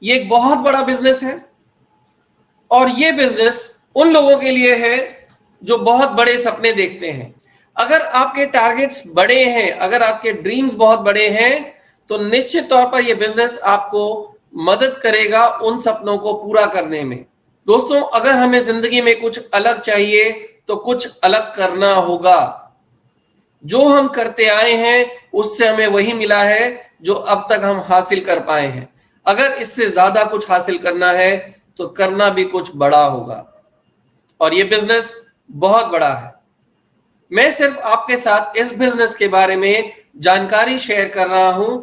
ये एक बहुत बड़ा बिजनेस है और ये बिजनेस उन लोगों के लिए है जो बहुत बड़े सपने देखते हैं। अगर आपके टारगेट्स बड़े हैं, अगर आपके ड्रीम्स बहुत बड़े हैं, तो निश्चित तौर पर यह बिजनेस आपको मदद करेगा उन सपनों को पूरा करने में। दोस्तों, अगर हमें जिंदगी में कुछ अलग चाहिए तो कुछ अलग करना होगा। जो हम करते आए हैं उससे हमें वही मिला है जो अब तक हम हासिल कर पाए हैं। अगर इससे ज्यादा कुछ हासिल करना है तो करना भी कुछ बड़ा होगा, और ये बिजनेस बहुत बड़ा है। मैं सिर्फ आपके साथ इस बिजनेस के बारे में जानकारी शेयर कर रहा हूं।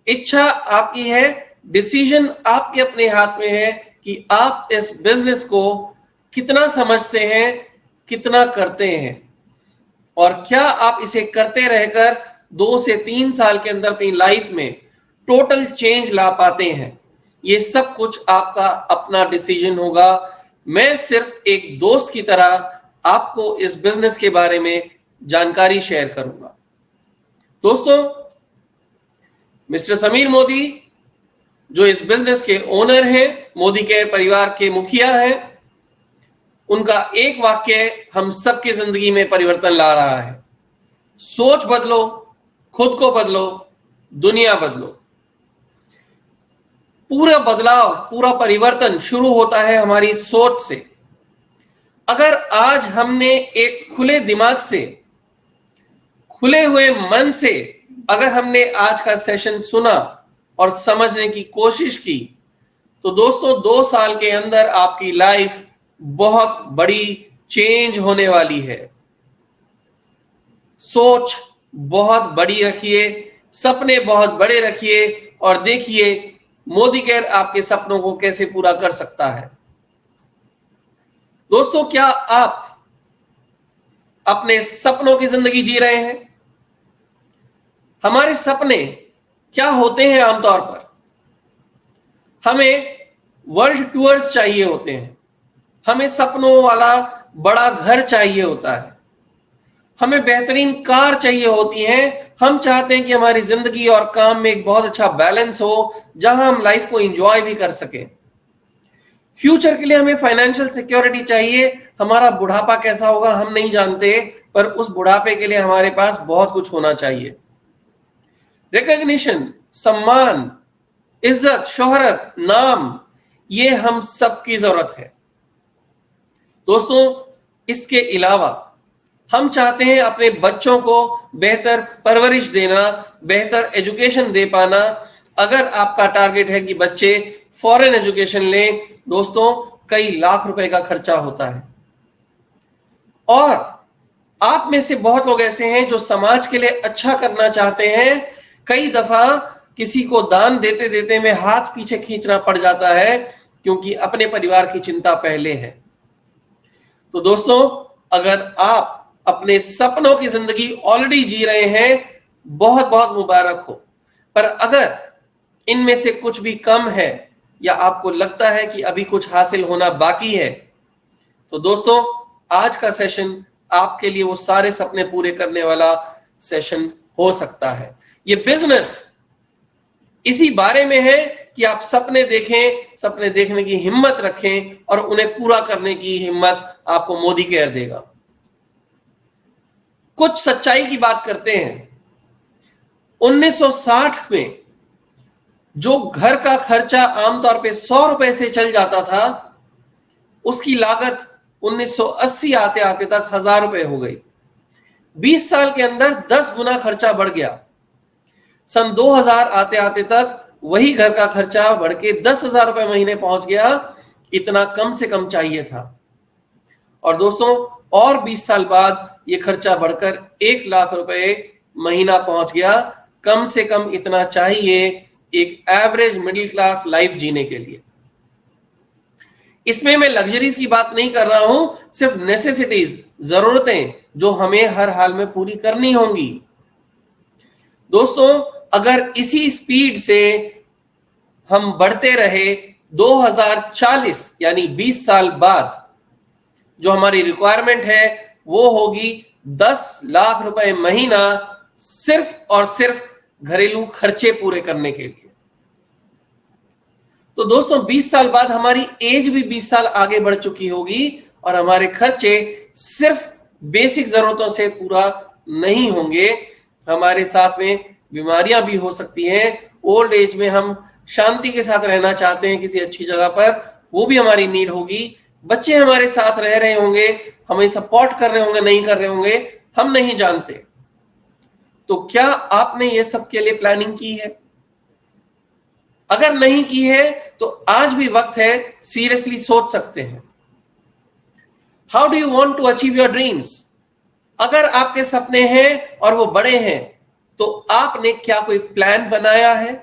इच्छा आपकी है, डिसीजन आपके अपने हाथ में है कि आप इस बिजनेस को कितना समझते हैं, कितना करते हैं, और क्या आप इसे करते रहकर 2 से 3 साल के अंदर अपनी लाइफ में टोटल चेंज ला पाते हैं। ये सब कुछ आपका अपना डिसीजन होगा। मैं सिर्फ एक दोस्त की तरह आपको इस बिजनेस के बारे में जानकारी शेयर करूंगा। दोस्तों, मिस्टर समीर मोदी जो इस बिजनेस के ओनर हैं, मोदी केयर परिवार के मुखिया हैं, उनका एक वाक्य हम सबकी जिंदगी में परिवर्तन ला रहा है। सोच बदलो, खुद को बदलो, दुनिया बदलो। पूरा बदलाव, पूरा परिवर्तन शुरू होता है हमारी सोच से। अगर आज हमने एक खुले दिमाग से, खुले हुए मन से अगर हमने आज का सेशन सुना और समझने की कोशिश की, तो दोस्तों 2 साल के अंदर आपकी लाइफ बहुत बड़ी चेंज होने वाली है। सोच बहुत बड़ी रखिए, सपने बहुत बड़े रखिए, और देखिए मोदी केयर आपके सपनों को कैसे पूरा कर सकता है। दोस्तों, क्या आप अपने सपनों की जिंदगी जी रहे हैं? हमारे सपने क्या होते हैं? आमतौर पर हमें वर्ल्ड टूर्स चाहिए होते हैं, हमें सपनों वाला बड़ा घर चाहिए होता है, हमें बेहतरीन कार चाहिए होती है। हम चाहते हैं कि हमारी जिंदगी और काम में एक बहुत अच्छा बैलेंस हो, जहां हम लाइफ को एंजॉय भी कर सकें। फ्यूचर के लिए हमें फाइनेंशियल सिक्योरिटी चाहिए। हमारा बुढ़ापा कैसा होगा हम नहीं जानते, पर उस बुढ़ापे के लिए हमारे पास बहुत कुछ होना चाहिए। रिकॉग्निशन, सम्मान, इज्जत, शोहरत, नाम, ये हम सबकी जरूरत है। दोस्तों, इसके अलावा हम चाहते हैं अपने बच्चों को बेहतर परवरिश देना, बेहतर एजुकेशन दे पाना। अगर आपका टारगेट है कि बच्चे फॉरेन एजुकेशन लें, दोस्तों कई लाख रुपए का खर्चा होता है। और आप में से बहुत लोग ऐसे हैं जो समाज के लिए अच्छा करना चाहते हैं। कई दफा किसी को दान देते देते में हाथ पीछे खींचना पड़ जाता है, क्योंकि अपने परिवार की चिंता पहले है। तो दोस्तों, अगर आप अपने सपनों की जिंदगी ऑलरेडी जी रहे हैं, बहुत बहुत मुबारक हो। पर अगर इनमें से कुछ भी कम है, या आपको लगता है कि अभी कुछ हासिल होना बाकी है, तो दोस्तों आज का सेशन आपके लिए वो सारे सपने पूरे करने वाला सेशन हो सकता है। ये बिजनेस इसी बारे में है कि आप सपने देखें, सपने देखने की हिम्मत रखें, और उन्हें पूरा करने की हिम्मत आपको मोदी केयर देगा। कुछ सच्चाई की बात करते हैं। 1960 में जो घर का खर्चा आमतौर पे 100 रुपए से चल जाता था, उसकी लागत 1980 आते आते तक 1000 रुपए हो गई। 20 साल के अंदर 10 गुना खर्चा बढ़ गया। सन 2000 आते आते तक वही घर का खर्चा बढ़ के 10,000 रुपए महीने पहुंच गया। इतना कम से कम चाहिए था। और दोस्तों, और 20 साल बाद ये खर्चा बढ़कर 1 लाख रुपए महीना पहुंच गया। कम से कम इतना चाहिए एक एवरेज मिडिल क्लास लाइफ जीने के लिए। इसमें मैं लग्जरीज की बात नहीं कर रहा हूं, सिर्फ नेसेसिटीज, जरूरतें जो हमें हर हाल में पूरी करनी होंगी। दोस्तों, अगर इसी स्पीड से हम बढ़ते रहे, 2040 यानी 20 साल बाद जो हमारी रिक्वायरमेंट है वो होगी 10 लाख रुपए महीना, सिर्फ और सिर्फ घरेलू खर्चे पूरे करने के लिए। तो दोस्तों 20 साल बाद हमारी एज भी 20 साल आगे बढ़ चुकी होगी और हमारे खर्चे सिर्फ बेसिक जरूरतों से पूरा नहीं होंगे, हमारे साथ में बीमारियां भी हो सकती हैं। ओल्ड एज में हम शांति के साथ रहना चाहते हैं किसी अच्छी जगह पर, वो भी हमारी नीड होगी। बच्चे हमारे साथ रह रहे होंगे, हमें सपोर्ट कर रहे होंगे, नहीं कर रहे होंगे, हम नहीं जानते। तो क्या आपने ये सब के लिए प्लानिंग की है? अगर नहीं की है तो आज भी वक्त है, सीरियसली सोच सकते हैं। How do you want to achieve your dreams? अगर आपके सपने हैं और वो बड़े हैं तो आपने क्या कोई प्लान बनाया है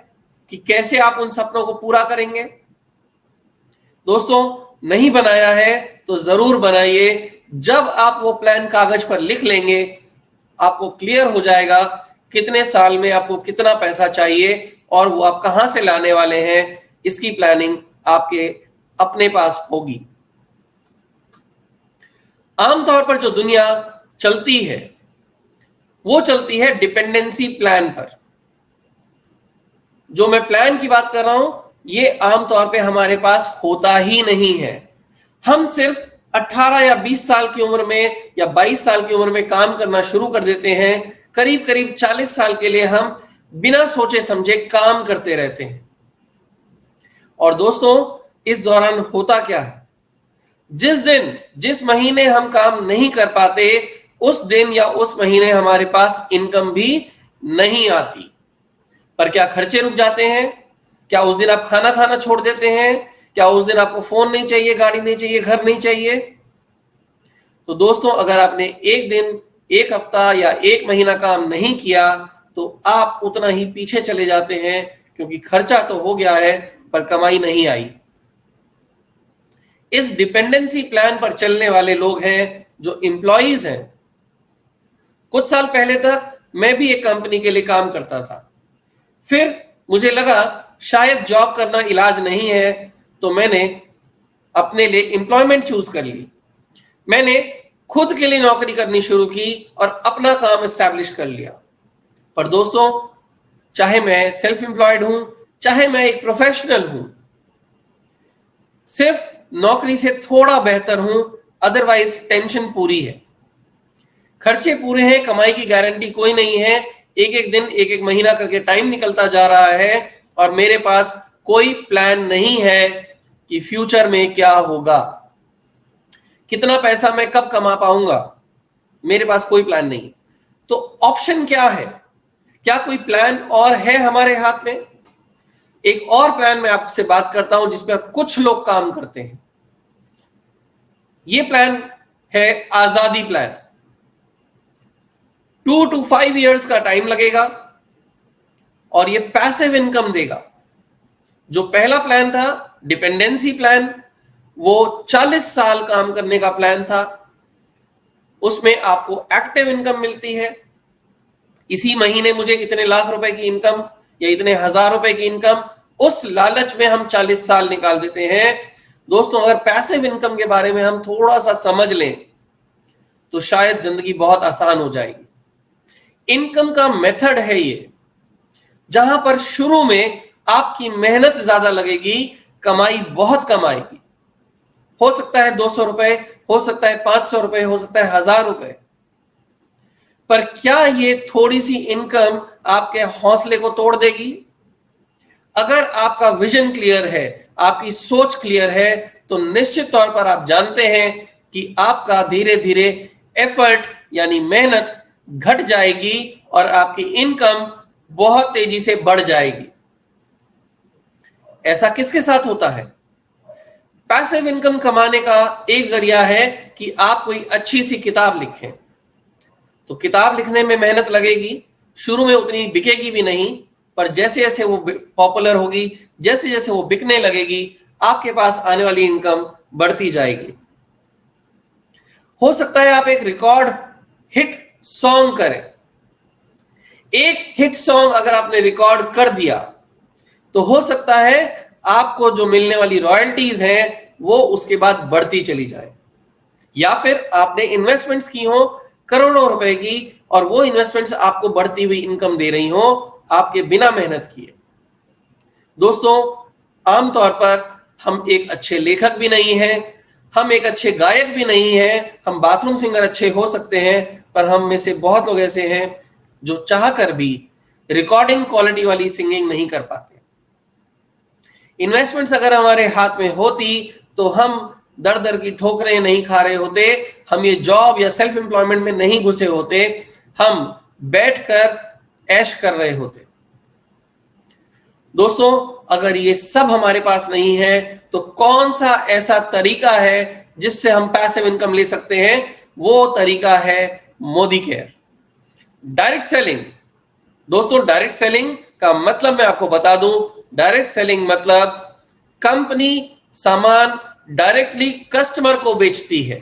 कि कैसे आप उन सपनों को पूरा करेंगे? दोस्तों, नहीं बनाया है तो जरूर बनाइए। जब आप वो प्लान कागज पर लिख लेंगे, आपको क्लियर हो जाएगा कितने साल में आपको कितना पैसा चाहिए और वो आप कहां से लाने वाले हैं। इसकी प्लानिंग आपके अपने पास होगी। आमतौर पर जो दुनिया चलती है वो चलती है डिपेंडेंसी प्लान पर। जो मैं प्लान की बात कर रहा हूं ये आमतौर पे हमारे पास होता ही नहीं है। हम सिर्फ 18 या 20 साल की उम्र में या 22 साल की उम्र में काम करना शुरू कर देते हैं। करीब करीब 40 साल के लिए हम बिना सोचे समझे काम करते रहते हैं। और दोस्तों, इस दौरान होता क्या है? जिस दिन, जिस महीने हम काम नहीं कर पाते, उस दिन या उस महीने हमारे पास इनकम भी नहीं आती। पर क्या खर्चे रुक जाते हैं? क्या उस दिन आप खाना खाना छोड़ देते हैं? क्या उस दिन आपको फोन नहीं चाहिए, गाड़ी नहीं चाहिए, घर नहीं चाहिए? तो दोस्तों, अगर आपने एक दिन, एक हफ्ता या एक महीना काम नहीं किया तो आप उतना ही पीछे चले जाते हैं, क्योंकि खर्चा तो हो गया है पर कमाई नहीं आई। इस डिपेंडेंसी प्लान पर चलने वाले लोग हैं जो एम्प्लॉइज हैं। कुछ साल पहले तक मैं भी एक कंपनी के लिए काम करता था। फिर मुझे लगा शायद जॉब करना इलाज नहीं है, तो मैंने अपने लिए एम्प्लॉयमेंट चूज कर ली। मैंने खुद के लिए नौकरी करनी शुरू की और अपना काम एस्टैब्लिश कर लिया। पर दोस्तों, चाहे मैं सेल्फ एम्प्लॉयड हूं, चाहे मैं एक प्रोफेशनल हूं, सिर्फ नौकरी से थोड़ा बेहतर हूं, अदरवाइज टेंशन पूरी है। खर्चे पूरे हैं, कमाई की गारंटी कोई नहीं है। एक एक दिन, एक एक महीना करके टाइम निकलता जा रहा है और मेरे पास कोई प्लान नहीं है कि फ्यूचर में क्या होगा, कितना पैसा मैं कब कमा पाऊंगा। मेरे पास कोई प्लान नहीं। तो ऑप्शन क्या है? क्या कोई प्लान और है हमारे हाथ में? एक और प्लान मैं आपसे बात करता हूं जिस पर कुछ लोग काम करते हैं। यह प्लान है आजादी प्लान। 2 to 5 इयर्स का टाइम लगेगा और ये पैसिव इनकम देगा। जो पहला प्लान था डिपेंडेंसी प्लान, वो 40 साल काम करने का प्लान था। उसमें आपको एक्टिव इनकम मिलती है। इसी महीने मुझे इतने लाख रुपए की इनकम या इतने हजार रुपए की इनकम, उस लालच में हम 40 साल निकाल देते हैं। दोस्तों, अगर पैसिव इनकम के बारे में हम थोड़ा सा समझ लें तो शायद जिंदगी बहुत आसान हो जाएगी। इनकम का मेथड है ये, जहां पर शुरू में आपकी मेहनत ज्यादा लगेगी, कमाई बहुत कम आएगी। हो सकता है 200 रुपए, हो सकता है 500 रुपए, हो सकता है 1000 रुपए। पर क्या ये थोड़ी सी इनकम आपके हौसले को तोड़ देगी? अगर आपका विजन क्लियर है, आपकी सोच क्लियर है, तो निश्चित तौर पर आप जानते हैं कि आपका धीरे धीरे एफर्ट यानी मेहनत घट जाएगी और आपकी इनकम बहुत तेजी से बढ़ जाएगी। ऐसा किसके साथ होता है? पैसिव इनकम कमाने का एक जरिया है कि आप कोई अच्छी सी किताब लिखें। तो किताब लिखने में मेहनत लगेगी, शुरू में उतनी बिकेगी भी नहीं, पर जैसे जैसे वो पॉपुलर होगी, जैसे जैसे वो बिकने लगेगी, आपके पास आने वाली इनकम बढ़ती जाएगी। हो सकता है आप एक रिकॉर्ड हिट सॉन्ग करें। एक हिट सॉन्ग अगर आपने रिकॉर्ड कर दिया तो हो सकता है आपको जो मिलने वाली रॉयल्टीज हैं वो उसके बाद बढ़ती चली जाए। या फिर आपने इन्वेस्टमेंट्स की हो करोड़ों रुपए की और वो इन्वेस्टमेंट्स आपको बढ़ती हुई इनकम दे रही हो आपके बिना मेहनत किए। दोस्तों, आमतौर पर हम एक अच्छे लेखक भी नहीं हैं, हम एक अच्छे गायक भी नहीं हैं, हम बाथरूम सिंगर अच्छे हो सकते हैं, पर हम में से बहुत लोग ऐसे हैं जो चाहकर भी रिकॉर्डिंग क्वालिटी वाली सिंगिंग नहीं कर पाते। इन्वेस्टमेंट्स अगर हमारे हाथ में होती तो हम दर दर की ठोकरें नहीं खा रहे होते, हम ये जॉब या सेल्फ एम्प्लॉयमेंट में नहीं घुसे होते, हम बैठकर ऐश कर रहे होते। दोस्तों, अगर ये सब हमारे पास नहीं है तो कौन सा ऐसा तरीका है जिससे हम पैसिव इनकम ले सकते हैं? वो तरीका है मोदी केयर, डायरेक्ट सेलिंग। दोस्तों, डायरेक्ट सेलिंग का मतलब मैं आपको बता दूं, डायरेक्ट सेलिंग मतलब कंपनी सामान डायरेक्टली कस्टमर को बेचती है।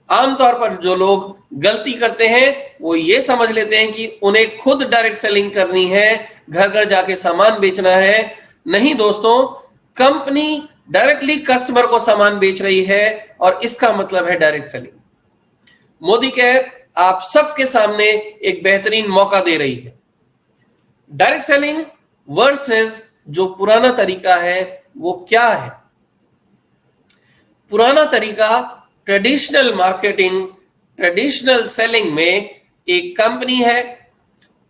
आमतौर पर जो लोग गलती करते हैं वो ये समझ लेते हैं कि उन्हें खुद डायरेक्ट सेलिंग करनी है, घर घर जाके सामान बेचना है। नहीं दोस्तों, कंपनी डायरेक्टली कस्टमर को सामान बेच रही है और इसका मतलब है डायरेक्ट सेलिंग। मोदी केयर आप सबके सामने एक बेहतरीन मौका दे रही है। डायरेक्ट सेलिंग वर्सेस जो पुराना तरीका है वो क्या है? पुराना तरीका ट्रेडिशनल मार्केटिंग, ट्रेडिशनल सेलिंग में एक कंपनी है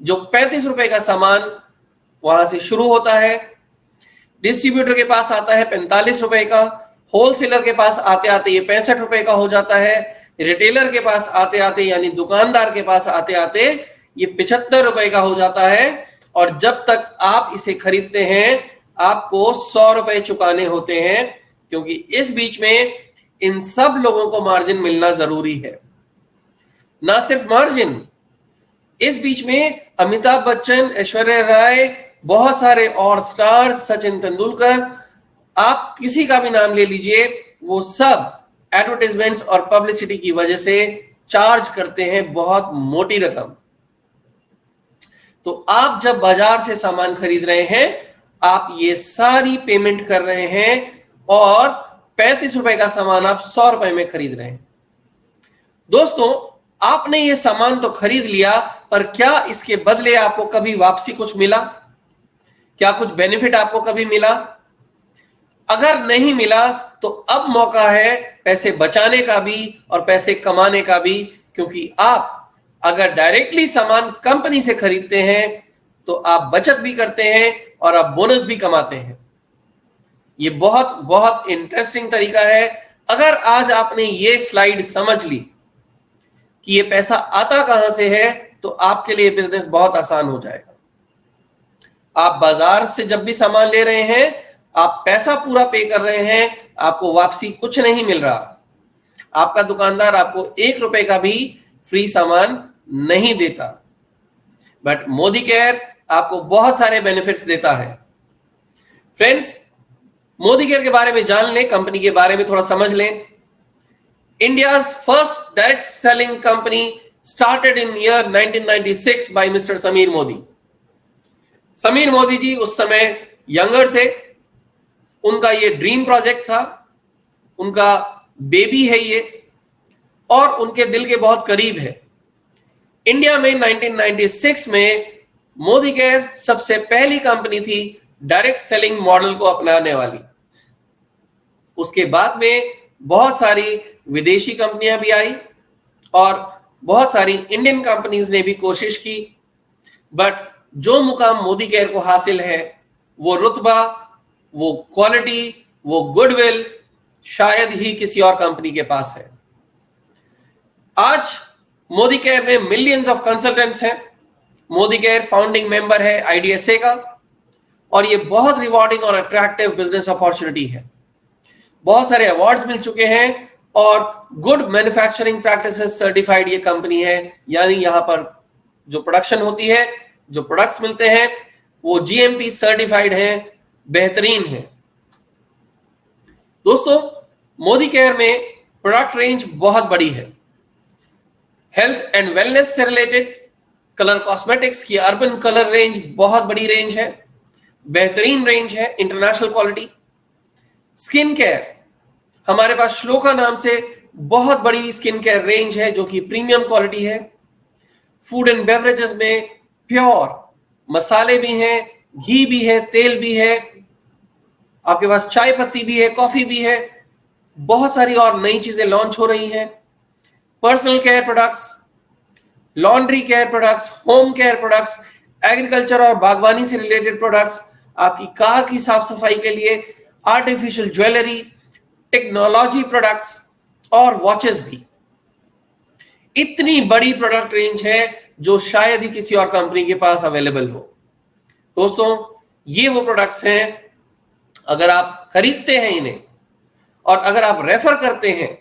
जो 35 रुपए का सामान वहां से शुरू होता है, डिस्ट्रीब्यूटर के पास आता है 45 रुपए का, होलसेलर के पास आते आते ये 65 रुपए का हो जाता है, रिटेलर के पास आते आते यानी दुकानदार के पास आते आते ये 75 रुपए का हो जाता है। और जब तक आप इसे खरीदते हैं आपको 100 रुपए चुकाने होते हैं, क्योंकि इस बीच में इन सब लोगों को मार्जिन मिलना जरूरी है। ना सिर्फ मार्जिन, इस बीच में अमिताभ बच्चन, ऐश्वर्या राय, बहुत सारे और स्टार्स, सचिन तेंदुलकर, आप किसी का भी नाम ले लीजिए, वो सब एडवर्टाइजमेंट्स और पब्लिसिटी की वजह से चार्ज करते हैं बहुत मोटी रकम। तो आप जब बाजार से सामान खरीद रहे हैं आप ये सारी पेमेंट कर रहे हैं और 35 रुपए का सामान आप 100 रुपए में खरीद रहे हैं। दोस्तों, आपने ये सामान तो खरीद लिया, पर क्या इसके बदले आपको कभी वापसी कुछ मिला? क्या कुछ बेनिफिट आपको कभी मिला? अगर नहीं मिला तो अब मौका है पैसे बचाने का भी और पैसे कमाने का भी, क्योंकि आप अगर डायरेक्टली सामान कंपनी से खरीदते हैं तो आप बचत भी करते हैं और आप बोनस भी कमाते हैं। ये बहुत बहुत इंटरेस्टिंग तरीका है। अगर आज आपने ये स्लाइड समझ ली कि ये पैसा आता कहां से है तो आपके लिए बिजनेस बहुत आसान हो जाएगा। आप बाजार से जब भी सामान ले रहे हैं आप पैसा पूरा पे कर रहे हैं, आपको वापसी कुछ नहीं मिल रहा। आपका दुकानदार आपको 1 रुपए का भी फ्री सामान नहीं देता, बट मोदी केयर आपको बहुत सारे बेनिफिट्स देता है। फ्रेंड्स, मोदी केयर के बारे में जान लें, कंपनी के बारे में थोड़ा समझ लें। India's first direct selling company started in year 1996 by Mr. Sameer Modi. Sameer Modi ji उस समय यंगर थे, उनका ये ड्रीम प्रोजेक्ट था, उनका बेबी है ये और उनके दिल के बहुत करीब है। इंडिया में 1996 में मोदी केयर सबसे पहली कंपनी थी डायरेक्ट सेलिंग मॉडल को अपनाने वाली। उसके बाद में बहुत सारी विदेशी कंपनियां भी आई और बहुत सारी इंडियन कंपनीज ने भी कोशिश की, बट जो मुकाम मोदी केयर को हासिल है वो रुतबा, वो क्वालिटी, वो गुडविल शायद ही किसी और कंपनी के पास है। आज मोदी केयर में मिलियंस ऑफ कंसल्टेंट्स हैं। मोदी केयर फाउंडिंग मेंबर है IDSA का और ये बहुत रिवॉर्डिंग और अट्रैक्टिव बिजनेस अपॉर्चुनिटी है। बहुत सारे अवार्ड्स मिल चुके हैं और गुड मैन्युफैक्चरिंग प्रैक्टिसेस सर्टिफाइड ये कंपनी है, यानी यहां पर जो प्रोडक्शन होती है, जो प्रोडक्ट्स मिलते हैं वो GMP सर्टिफाइड हैं, बेहतरीन है। दोस्तों, मोदी केयर में प्रोडक्ट रेंज बहुत बड़ी है। हेल्थ एंड वेलनेस से रिलेटेड कलर कॉस्मेटिक्स की अर्बन कलर रेंज बहुत बड़ी रेंज है, बेहतरीन रेंज है, इंटरनेशनल क्वालिटी। स्किन केयर, हमारे पास श्लोका नाम से बहुत बड़ी स्किन केयर रेंज है जो कि प्रीमियम क्वालिटी है। फूड एंड बेवरेजेस में प्योर मसाले भी हैं, घी भी है, तेल भी है, आपके पास चाय पत्ती भी है, कॉफी भी है, बहुत सारी और नई चीजें लॉन्च हो रही हैं। Personal care products, laundry care products, home care products, agriculture और बागवानी से रिलेटेड प्रोडक्ट्स, आपकी कार की साफ सफाई के लिए आर्टिफिशियल ज्वेलरी, टेक्नोलॉजी प्रोडक्ट्स और वॉचेस भी। इतनी बड़ी प्रोडक्ट रेंज है जो शायद ही किसी और कंपनी के पास अवेलेबल हो। दोस्तों, ये वो प्रोडक्ट्स हैं, अगर आप खरीदते हैं इन्हें और अगर आप रेफर करते हैं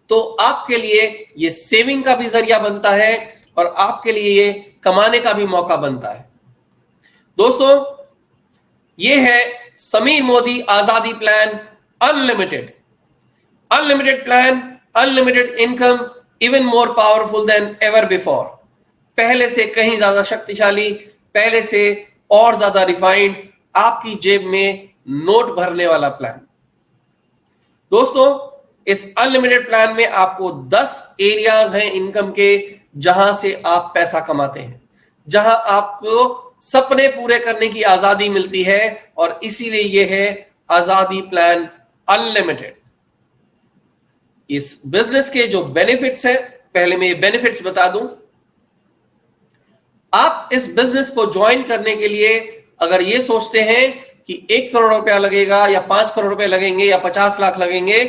तो आपके लिए ये सेविंग का भी जरिया बनता है और आपके लिए ये कमाने का भी मौका बनता है। दोस्तों, ये है समीर मोदी आजादी plan unlimited. Unlimited plan, unlimited income, even more powerful than ever before. पहले से कहीं ज्यादा शक्तिशाली, पहले से और ज्यादा रिफाइंड, आपकी जेब में नोट भरने वाला प्लान। दोस्तों, इस अनलिमिटेड प्लान में आपको 10 एरियाज हैं इनकम के जहां से आप पैसा कमाते हैं, जहां आपको सपने पूरे करने की आजादी मिलती है और इसीलिए यह है आजादी प्लान अनलिमिटेड। इस बिजनेस के जो बेनिफिट्स हैं, पहले मैं ये बेनिफिट्स बता दूं। आप इस बिजनेस को ज्वाइन करने के लिए अगर ये सोचते हैं कि 1 करोड़ रुपया लगेगा या 5 करोड़ रुपए लगेंगे या 50 लाख लगेंगे,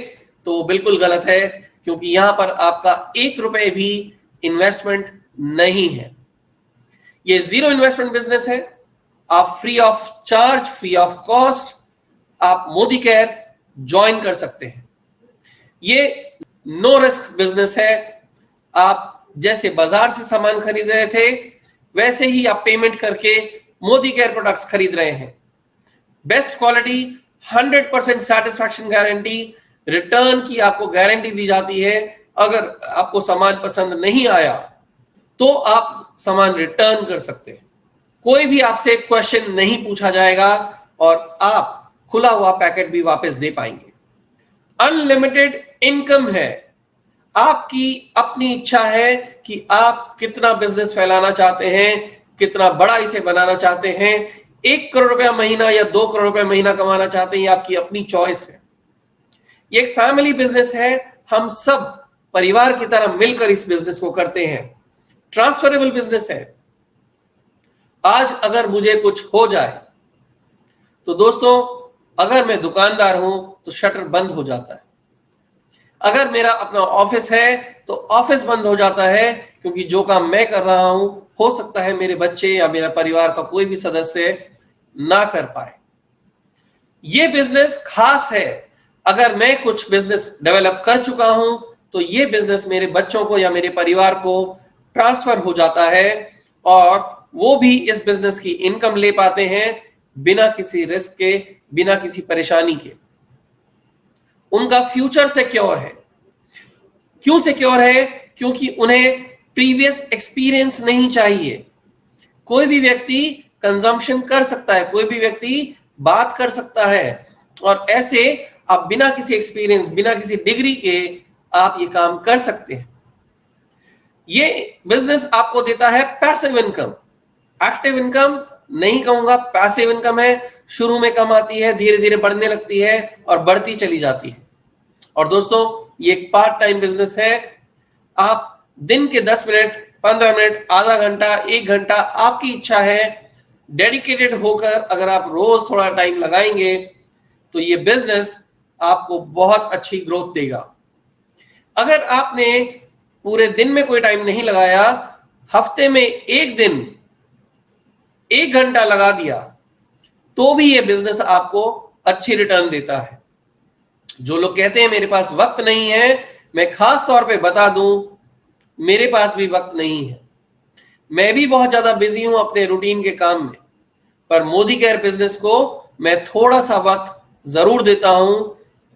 तो बिल्कुल गलत है, क्योंकि यहां पर आपका 1 रुपए भी इन्वेस्टमेंट नहीं है। ये जीरो इन्वेस्टमेंट बिजनेस है। आप free of charge, free of cost आप मोदी केयर ज्वाइन कर सकते हैं। ये नो रिस्क बिजनेस है। आप जैसे बाजार से सामान खरीद रहे थे वैसे ही आप पेमेंट करके मोदी केयर प्रोडक्ट्स खरीद रहे हैं। Best quality, 100% satisfaction guarantee, return की आपको गारंटी दी जाती है। अगर आपको सामान पसंद नहीं आया तो आप सामान रिटर्न कर सकते हैं। कोई भी आपसे क्वेश्चन नहीं पूछा जाएगा और आप खुला हुआ पैकेट भी वापस दे पाएंगे। अनलिमिटेड इनकम है। आपकी अपनी इच्छा है कि आप कितना बिजनेस फैलाना चाहते हैं, कितना बड़ा इसे बनाना चाहते हैं। 1 करोड़ रुपया महीना या 2 करोड़ रुपया महीना कमाना चाहते हैं, ये आपकी अपनी चॉइस है। ये एक फैमिली बिजनेस है। हम सब परिवार की तरह मिलकर इस बिजनेस को करते हैं। ट्रांसफरेबल बिजनेस है। आज अगर मुझे कुछ हो जाए तो दोस्तों, अगर मैं दुकानदार हूं तो शटर बंद हो जाता है। अगर मेरा अपना ऑफिस है तो ऑफिस बंद हो जाता है, क्योंकि जो काम मैं कर रहा हूं हो सकता है मेरे बच्चे या मेरा परिवार का कोई भी सदस्य ना कर पाए। ये बिजनेस खास है। अगर मैं कुछ बिजनेस डेवलप कर चुका हूं तो ये बिजनेस मेरे बच्चों को या मेरे परिवार को ट्रांसफर हो जाता है और वो भी इस बिजनेस की इनकम ले पाते हैं बिना किसी रिस्क के, बिना किसी परेशानी के। उनका फ्यूचर सिक्योर है। क्यों सिक्योर है? क्योंकि उन्हें प्रीवियस एक्सपीरियंस नहीं चाहिए। कोई भी व्यक्ति कंजम्पशन कर सकता है, कोई भी व्यक्ति बात कर सकता है, और ऐसे आप बिना किसी एक्सपीरियंस, बिना किसी डिग्री के आप ये काम कर सकते हैं। ये बिजनेस आपको देता है पैसिव इनकम। एक्टिव इनकम नहीं कहूंगा, पैसिव इनकम है। शुरू में कम आती है, धीरे धीरे बढ़ने लगती है और बढ़ती चली जाती है। और दोस्तों, ये एक पार्ट टाइम बिजनेस है। आप दिन के 10 मिनट, 15 मिनट, आधा घंटा, 1 घंटा, आपकी इच्छा है, डेडिकेटेड होकर अगर आप रोज थोड़ा टाइम लगाएंगे तो ये बिजनेस आपको बहुत अच्छी ग्रोथ देगा। अगर आपने पूरे दिन में कोई टाइम नहीं लगाया, हफ्ते में 1 दिन 1 घंटा लगा दिया, तो भी ये बिजनेस आपको अच्छी रिटर्न देता है। जो लोग कहते हैं मेरे पास वक्त नहीं है, मैं खास तौर पे बता दूं, मेरे पास भी वक्त नहीं है। मैं भी बहुत ज्यादा बिजी हूं अपने रूटीन के काम में, पर मोदी केयर बिजनेस को मैं थोड़ा सा वक्त जरूर देता हूं,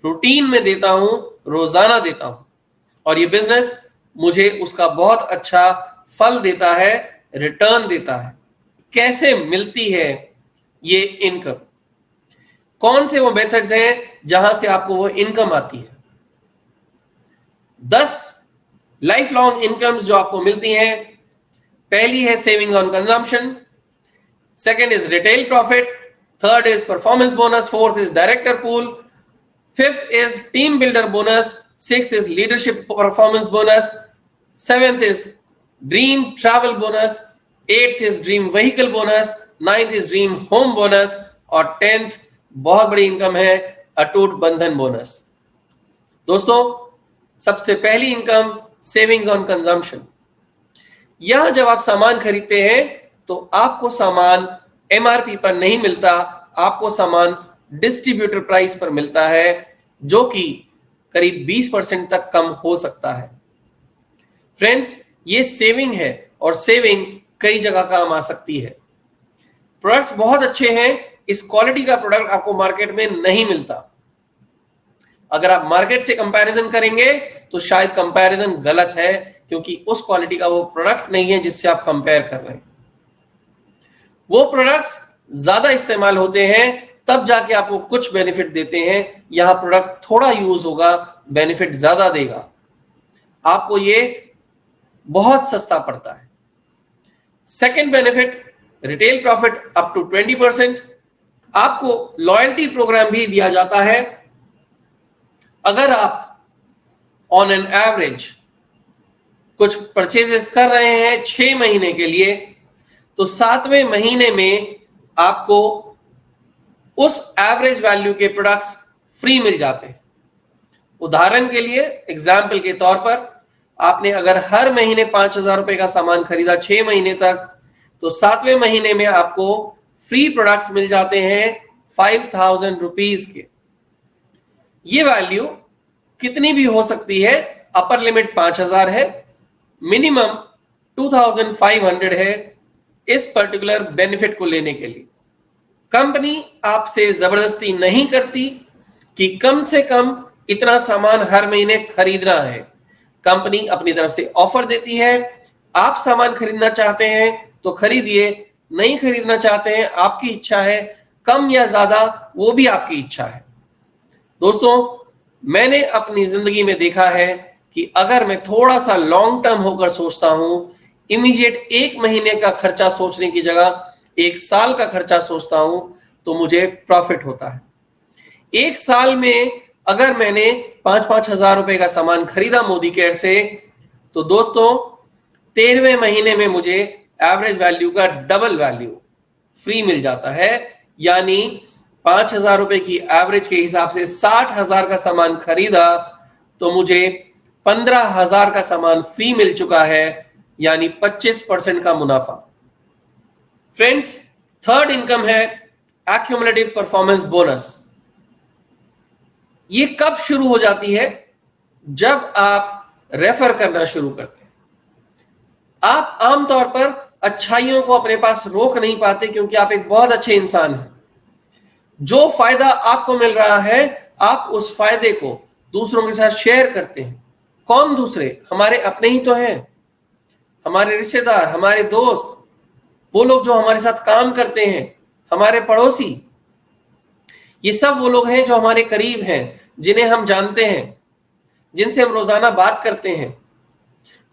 रूटीन में देता हूं, रोजाना देता हूं, और ये बिजनेस मुझे उसका बहुत अच्छा फल देता है, रिटर्न देता है। कैसे मिलती है ये इनकम? कौन से वो मेथड्स हैं जहां से आपको वो इनकम आती है? 10 लाइफ लॉन्ग इनकम्स जो आपको मिलती हैं। पहली है savings on consumption, second is retail profit, third is performance bonus, fourth is director pool, fifth is team builder bonus, sixth is leadership performance bonus, seventh is dream travel bonus, eighth is dream vehicle bonus, ninth is dream home bonus, और tenth बहुत बड़ी income है अटूट बंधन bonus. दोस्तों, सबसे पहली income savings on consumption. यहां जब आप सामान खरीदते हैं तो आपको सामान एमआरपी पर नहीं मिलता, आपको सामान डिस्ट्रीब्यूटर प्राइस पर मिलता है, जो कि करीब 20% तक कम हो सकता है। फ्रेंड्स, ये सेविंग है और सेविंग कई जगह काम आ सकती है। प्रोडक्ट्स बहुत अच्छे हैं, इस क्वालिटी का प्रोडक्ट आपको मार्केट में नहीं मिलता। अगर आप मार्केट से कंपैरिजन करेंगे तो शायद कंपैरिजन गलत है, क्योंकि उस क्वालिटी का वो प्रोडक्ट नहीं है जिससे आप कंपेयर कर रहे हैं। वो प्रोडक्ट्स ज्यादा इस्तेमाल होते हैं तब जाके आपको कुछ बेनिफिट देते हैं। यहां प्रोडक्ट थोड़ा यूज होगा, बेनिफिट ज्यादा देगा, आपको ये बहुत सस्ता पड़ता है। Second benefit, retail profit up to 20%। आपको लॉयल्टी प्रोग्राम भी दिया जाता है। अगर आप ऑन एन एवरेज कुछ परचेजेस कर रहे हैं 6 महीने के लिए, तो 7वें महीने में आपको उस एवरेज वैल्यू के प्रोडक्ट्स फ्री मिल जाते हैं। उदाहरण के लिए, एग्जाम्पल के तौर पर, आपने अगर हर महीने 5,000 रुपए का सामान खरीदा 6 महीने तक, तो 7वें महीने में आपको फ्री प्रोडक्ट्स मिल जाते हैं 5,000 रुपीज के। ये वैल्यू कितनी भी हो सकती है, अपर लिमिट 5,000 है, मिनिमम 2,500 है इस पर्टिकुलर बेनिफिट को लेने के लिए। कंपनी आपसे जबरदस्ती नहीं करती कि कम से कम इतना सामान हर महीने खरीदना है। कंपनी अपनी तरफ से ऑफर देती है, आप सामान खरीदना चाहते हैं तो खरीदिए, नहीं खरीदना चाहते हैं आपकी इच्छा है, कम या ज्यादा वो भी आपकी इच्छा है। दोस्तों, मैंने अपनी जिंदगी में देखा है कि अगर मैं थोड़ा सा लॉन्ग टर्म होकर सोचता हूं, इमीडिएट 1 महीने का खर्चा सोचने की जगह 1 साल का खर्चा सोचता हूं, तो मुझे प्रॉफिट होता है। 1 साल में अगर मैंने 5-5 हजार रुपए का सामान खरीदा मोदी केयर से, तो दोस्तों 13वें महीने में मुझे एवरेज वैल्यू का डबल वैल्यू फ्री मिल जाता है। यानी 5,000 रुपए की एवरेज के हिसाब से 60,000 का सामान खरीदा तो मुझे 15,000 का सामान फ्री मिल चुका है, यानी 25% का मुनाफा। फ्रेंड्स, थर्ड इनकम है एक्यूमुलेटिव परफॉर्मेंस बोनस। ये कब शुरू हो जाती है? जब आप रेफर करना शुरू करते हैं। आप आमतौर पर अच्छाइयों को अपने पास रोक नहीं पाते, क्योंकि आप एक बहुत अच्छे इंसान हैं। जो फायदा आपको मिल रहा है, आप उस फायदे को दूसरों के साथ शेयर करते हैं। कौन दूसरे? हमारे अपने ही तो हैं, हमारे रिश्तेदार, हमारे दोस्त, वो लोग जो हमारे साथ काम करते हैं, हमारे पड़ोसी। ये सब वो लोग हैं जो हमारे करीब हैं, जिन्हें हम जानते हैं, जिनसे हम रोजाना बात करते हैं।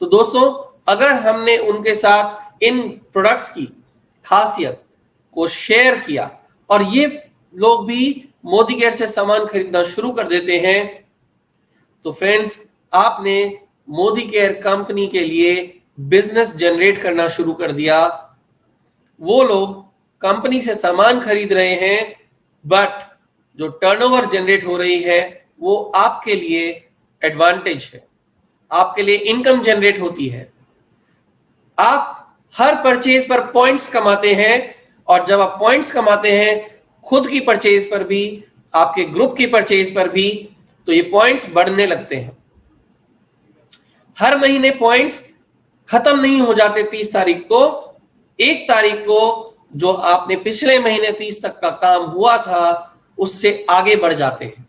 तो दोस्तों, अगर हमने उनके साथ इन प्रोडक्ट्स की खासियत को शेयर किया और ये लोग भी मोदी केयर से सामान खरीदना शुरू कर देते हैं, तो फ्रेंड्स, आपने मोदी केयर कंपनी के लिए बिजनेस जनरेट करना शुरू कर दिया। वो लोग कंपनी से सामान खरीद रहे हैं, बट जो टर्नओवर जनरेट हो रही है वो आपके लिए एडवांटेज है, आपके लिए इनकम जनरेट होती है। आप हर परचेज पर पॉइंट्स कमाते हैं, और जब आप पॉइंट्स कमाते हैं खुद की परचेज पर भी, आपके ग्रुप की परचेज पर भी, तो ये पॉइंट्स बढ़ने लगते हैं। हर महीने पॉइंट्स खत्म नहीं हो जाते 30 तारीख को। 1 तारीख को जो आपने पिछले महीने 30 तक का काम हुआ था, उससे आगे बढ़ जाते हैं।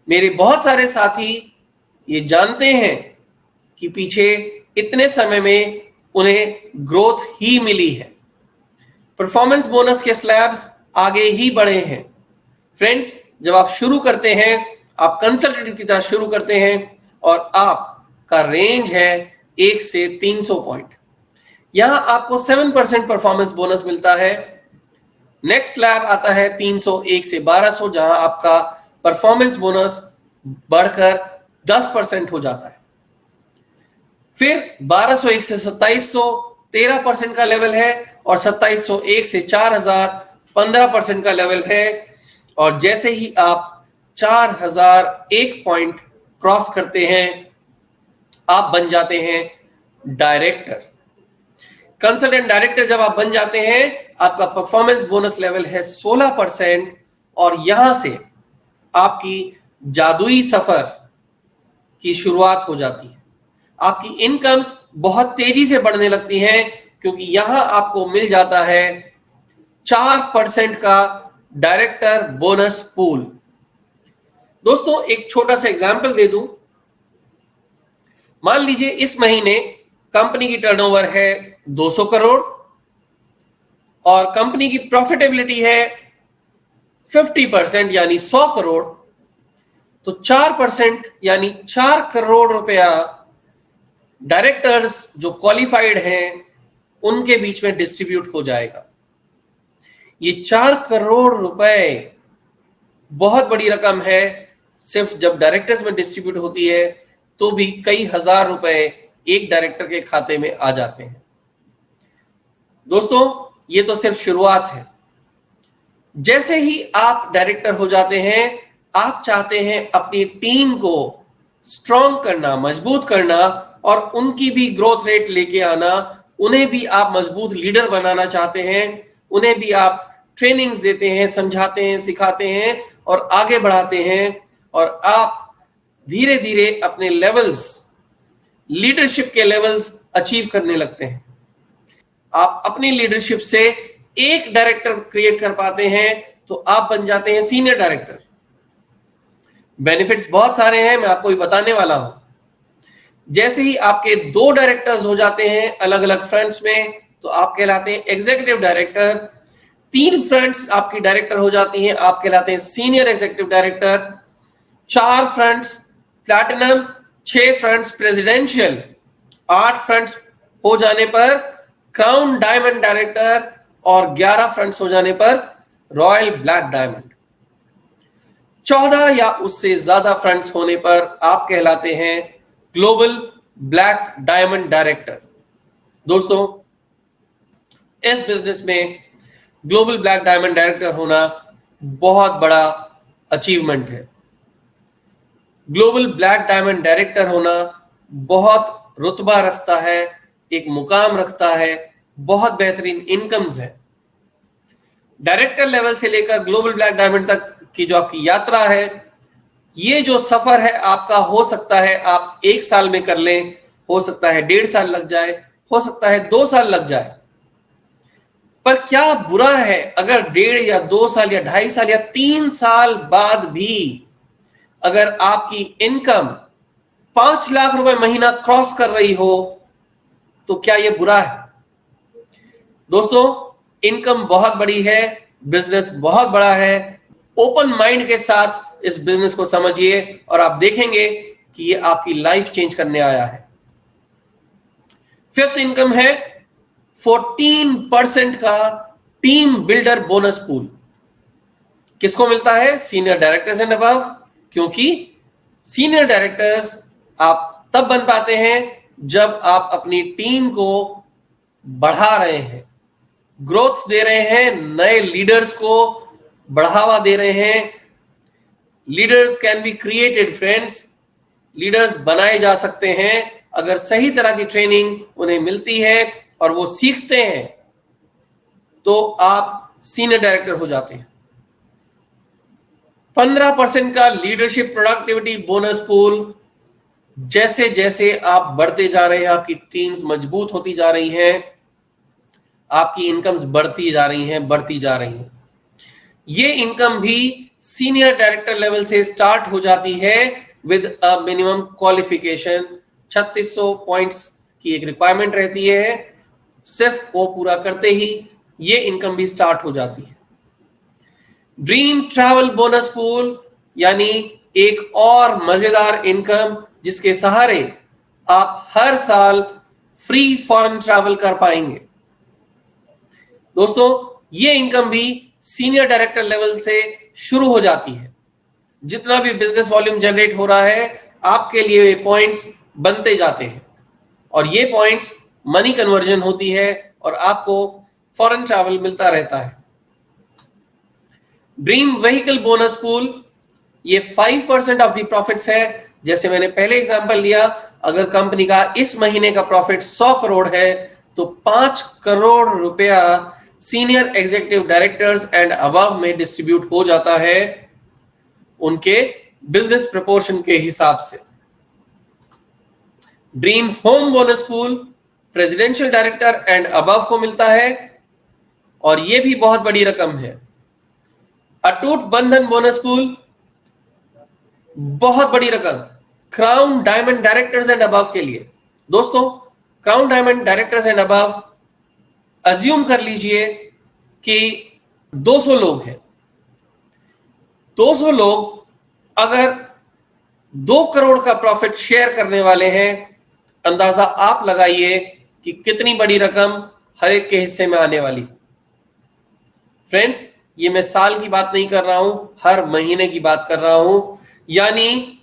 मेरे बहुत सारे साथी ये जानते हैं कि पीछे इतने समय में उन्हें ग्रोथ ही मिली है। परफॉर्मेंस बोनस के स्लैब्स आगे ही बढ़े हैं। फ्रेंड्स, जब आप शुरू करते हैं, आप कंसल्टेंट की तरह शुरू करते हैं और आपका रेंज है 1 से 300 पॉइंट। यहां आपको 7% परफॉर्मेंस बोनस मिलता है। नेक्स्ट स्लैब आता है 301 से 1200, जहां आपका परफॉर्मेंस बोनस बढ़कर 10% हो जाता है। फिर 1201 से 2700 13% का लेवल है, और 2701 से 4000 15% का लेवल है। और जैसे ही आप 4001 पॉइंट क्रॉस करते हैं, आप बन जाते हैं डायरेक्टर। कंसल्टेंट डायरेक्टर जब आप बन जाते हैं, आपका परफॉर्मेंस बोनस लेवल है 16%, और यहां से आपकी जादुई सफर की शुरुआत हो जाती है। आपकी इनकम्स बहुत तेजी से बढ़ने लगती हैं, क्योंकि यहां आपको मिल जाता है 4% का डायरेक्टर बोनस पूल। दोस्तों, एक छोटा सा एग्जांपल दे दूं। मान लीजिए इस महीने कंपनी की टर्नओवर है 200 करोड़ और कंपनी की प्रॉफिटेबिलिटी है 50% यानी 100 करोड़। तो 4% यानी 4 करोड़ रुपया डायरेक्टर्स जो क्वालिफाइड हैं उनके बीच में डिस्ट्रीब्यूट हो जाएगा। ये 4 करोड़ रुपए बहुत बड़ी रकम है। सिर्फ जब डायरेक्टर्स में डिस्ट्रीब्यूट होती है तो भी कई हजार रुपए एक डायरेक्टर के खाते में आ जाते हैं। दोस्तों, ये तो सिर्फ शुरुआत है। जैसे ही आप डायरेक्टर हो जाते हैं, आप चाहते हैं अपनी टीम को स्ट्रॉन्ग करना, मजबूत करना, और उनकी भी ग्रोथ रेट लेके आना। उन्हें भी आप मजबूत लीडर बनाना चाहते हैं। उन्हें भी आप ट्रेनिंग्स देते हैं, समझाते हैं, सिखाते हैं और आगे बढ़ाते हैं। और आप धीरे धीरे अपने लेवल्स, लीडरशिप के लेवल्स अचीव करने लगते हैं। आप अपनी लीडरशिप से एक डायरेक्टर क्रिएट कर पाते हैं तो आप बन जाते हैं सीनियर डायरेक्टर। बेनिफिट्स बहुत सारे हैं, मैं आपको ही बताने वाला हूं। जैसे ही आपके 2 डायरेक्टर्स हो जाते हैं अलग अलग फ्रंट्स में, तो आप कहलाते हैं एग्जीक्यूटिव डायरेक्टर। 3 फ्रंट्स आपकी डायरेक्टर हो जाती हैं, आप कहलाते हैं senior executive director. 4 fronts platinum, 6 fronts presidential, 8 fronts हो जाने पर क्राउन डायमंड डायरेक्टर, और 11 फ्रंट्स हो जाने पर रॉयल ब्लैक डायमंड। 14 या उससे ज्यादा फ्रंट्स होने पर आप कहलाते हैं ग्लोबल ब्लैक डायमंड डायरेक्टर। दोस्तों, इस बिजनेस में ग्लोबल ब्लैक डायमंड डायरेक्टर होना बहुत बड़ा अचीवमेंट है। ग्लोबल ब्लैक डायमंड डायरेक्टर होना बहुत रुतबा रखता है, एक मुकाम रखता है, बहुत बेहतरीन इनकम्स है। डायरेक्टर लेवल से लेकर ग्लोबल ब्लैक डायमंड तक की जो आपकी यात्रा है, ये जो सफर है आपका, हो सकता है आप 1 साल में कर लें, हो सकता है 1.5 साल लग जाए, हो सकता है 2 साल लग जाए। पर क्या बुरा है अगर 1.5 या 2 साल या 2.5 साल या 3 साल बाद भी अगर आपकी इनकम 5 लाख रुपए महीना क्रॉस कर रही हो, तो क्या यह बुरा है? दोस्तों, इनकम बहुत बड़ी है, बिजनेस बहुत बड़ा है। ओपन माइंड के साथ इस बिजनेस को समझिए और आप देखेंगे कि ये आपकी लाइफ चेंज करने आया है। 5th इनकम है 14% का टीम बिल्डर बोनस पूल। किसको मिलता है? सीनियर डायरेक्टर्स एंड अबव, क्योंकि सीनियर डायरेक्टर्स आप तब बन पाते हैं जब आप अपनी टीम को बढ़ा रहे हैं, ग्रोथ दे रहे हैं, नए लीडर्स को बढ़ावा दे रहे हैं। Leaders can be created friends, leaders बनाए जा सकते हैं अगर सही तरह की ट्रेनिंग उन्हें मिलती है और वो सीखते हैं, तो आप सीनियर डायरेक्टर हो जाते हैं। 15% का लीडरशिप प्रोडक्टिविटी बोनस पूल। जैसे जैसे आप बढ़ते जा रहे हैं, आपकी टीम्स मजबूत होती जा रही हैं, आपकी इनकम्स बढ़ती जा रही हैं, बढ़ती जा रही हैं। ये इनकम भी सीनियर डायरेक्टर लेवल से स्टार्ट हो जाती है with a minimum qualification. 3600 points की एक रिक्वायरमेंट रहती है, सिर्फ वो पूरा करते ही ये इनकम भी स्टार्ट हो जाती है। ड्रीम ट्रैवल बोनस पूल, यानी एक और मजेदार इनकम जिसके सहारे आप हर साल फ्री फॉरेन ट्रैवल कर पाएंगे। दोस्तों, ये इनकम भी सीनियर डायरेक्टर लेवल से शुरू हो जाती है। जितना भी बिजनेस वॉल्यूम जनरेट हो रहा है आपके लिए ये पॉइंट्स बनते जाते हैं और ये पॉइंट्स मनी कन्वर्जन होती है और आपको फॉरेन ट्रैवल मिलता रहता है। ड्रीम व्हीकल बोनस पूल, ये 5% ऑफ द प्रॉफिट्स है। जैसे मैंने पहले एग्जांपल लिया, अगर कंपनी का इस महीने का प्रॉफिट 100 करोड़ है तो 5 करोड़ रुपया senior executive directors and above में डिस्ट्रीब्यूट हो जाता है उनके बिजनेस प्रपोर्शन के हिसाब से। Dream home bonus pool presidential director and above को मिलता है और यह भी बहुत बड़ी रकम है। अटूट बंधन बोनस पूल, बहुत बड़ी रकम crown diamond directors and above के लिए। दोस्तों, crown diamond directors and above assume कर लीजिए कि 200 लोग हैं। 200 लोग अगर 2 करोड़ का प्रॉफिट शेयर करने वाले हैं, अंदाजा आप लगाइए कि कितनी बड़ी रकम हर एक के हिस्से में आने वाली। फ्रेंड्स, ये मैं साल की बात नहीं कर रहा हूं, हर महीने की बात कर रहा हूं। यानी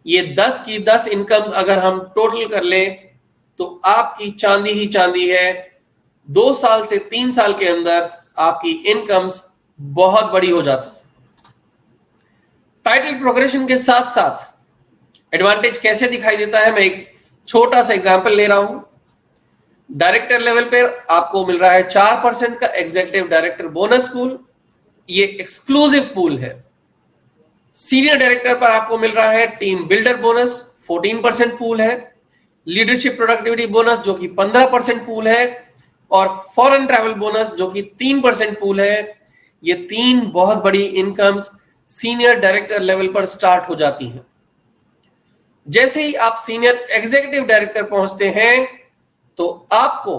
ये 10 की 10 इनकम्स अगर हम टोटल कर लें तो आपकी चांदी ही चांदी है। 2 साल से 3 साल के अंदर आपकी इनकम्स बहुत बड़ी हो जाती है। टाइटल प्रोग्रेशन के साथ साथ एडवांटेज कैसे दिखाई देता है, मैं एक छोटा सा एग्जांपल ले रहा हूं। डायरेक्टर लेवल पर आपको मिल रहा है 4% का एग्जीक्यूटिव डायरेक्टर बोनस पूल, ये एक्सक्लूसिव पूल है। सीनियर डायरेक्टर पर आपको मिल रहा है टीम बिल्डर बोनस, 14% पूल है। लीडरशिप प्रोडक्टिविटी बोनस जो कि 15% पूल है और फॉरेन ट्रैवल बोनस जो कि 3% पूल है। ये 3 बहुत बड़ी इनकम्स सीनियर डायरेक्टर लेवल पर स्टार्ट हो जाती हैं। जैसे ही आप सीनियर एग्जीक्यूटिव डायरेक्टर पहुंचते हैं तो आपको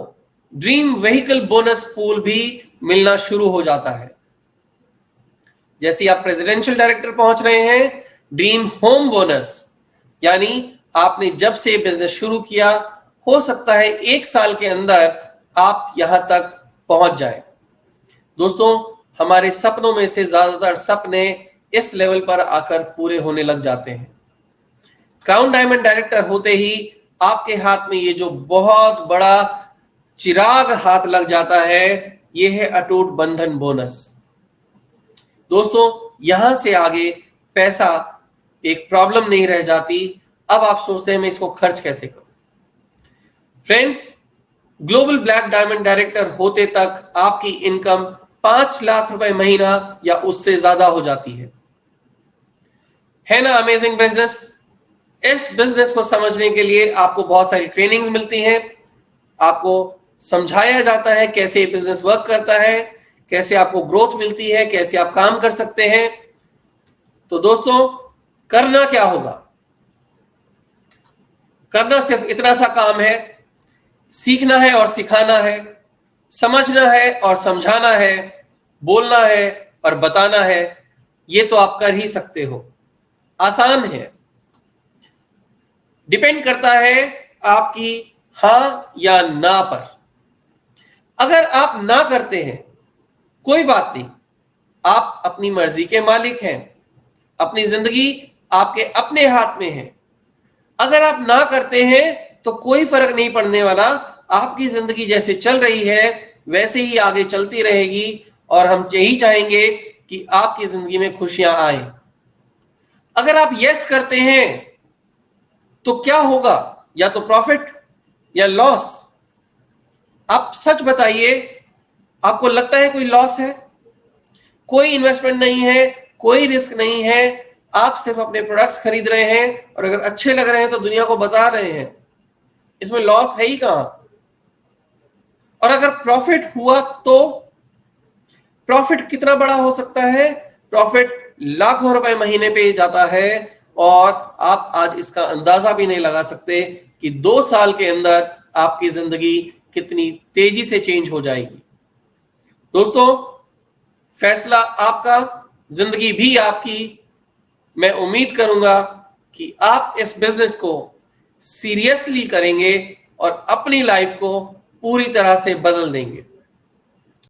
ड्रीम व्हीकल बोनस पूल भी मिलना शुरू हो जाता है। जैसे आप प्रेसिडेंशियल डायरेक्टर पहुंच रहे हैं, ड्रीम होम बोनस, यानी आपने जब से बिजनेस शुरू किया, हो सकता है 1 साल के अंदर आप यहां तक पहुंच जाए। दोस्तों, हमारे सपनों में से ज्यादातर सपने इस लेवल पर आकर पूरे होने लग जाते हैं। क्राउन डायमंड डायरेक्टर होते ही आपके हाथ में ये जो बहुत बड़ा चिराग हाथ लग जाता है, ये है अटूट बंधन बोनस। दोस्तों, यहां से आगे पैसा एक प्रॉब्लम नहीं रह जाती। अब आप सोचते हैं मैं इसको खर्च कैसे करूं। Friends, global black diamond director होते तक आपकी इनकम 5 लाख रुपए महीना या उससे ज्यादा हो जाती है ना अमेजिंग बिजनेस। इस बिजनेस को समझने के लिए आपको बहुत सारी ट्रेनिंग्स मिलती हैं, आपको समझाया जाता है कैसे ये बिजनेस वर्क करता है, कैसे आपको ग्रोथ मिलती है, कैसे आप काम कर सकते हैं। तो दोस्तों, करना क्या होगा? करना सिर्फ इतना सा काम है, सीखना है और सिखाना है, समझना है और समझाना है, बोलना है और बताना है। ये तो आप कर ही सकते हो, आसान है। डिपेंड करता है आपकी हां या ना पर। अगर आप ना करते हैं, कोई बात नहीं, आप अपनी मर्जी के मालिक हैं, अपनी जिंदगी आपके अपने हाथ में है। अगर आप ना करते हैं तो कोई फर्क नहीं पड़ने वाला, आपकी जिंदगी जैसे चल रही है वैसे ही आगे चलती रहेगी और हम यही चाहेंगे कि आपकी जिंदगी में खुशियां आए। अगर आप यस करते हैं तो क्या होगा? या तो प्रॉफिट या लॉस। आप सच बताइए, आपको लगता है कोई लॉस है? कोई इन्वेस्टमेंट नहीं है, कोई रिस्क नहीं है, आप सिर्फ अपने प्रोडक्ट्स खरीद रहे हैं और अगर अच्छे लग रहे हैं तो दुनिया को बता रहे हैं। इसमें लॉस है ही कहां? और अगर प्रॉफिट हुआ तो प्रॉफिट कितना बड़ा हो सकता है? प्रॉफिट लाखों रुपए महीने पे जाता है और आप आज इसका अंदाजा भी नहीं लगा सकते कि 2 साल के अंदर आपकी जिंदगी कितनी तेजी से चेंज हो जाएगी। दोस्तों, फैसला आपका, जिंदगी भी आपकी। मैं उम्मीद करूंगा कि आप इस बिजनेस को सीरियसली करेंगे और अपनी लाइफ को पूरी तरह से बदल देंगे।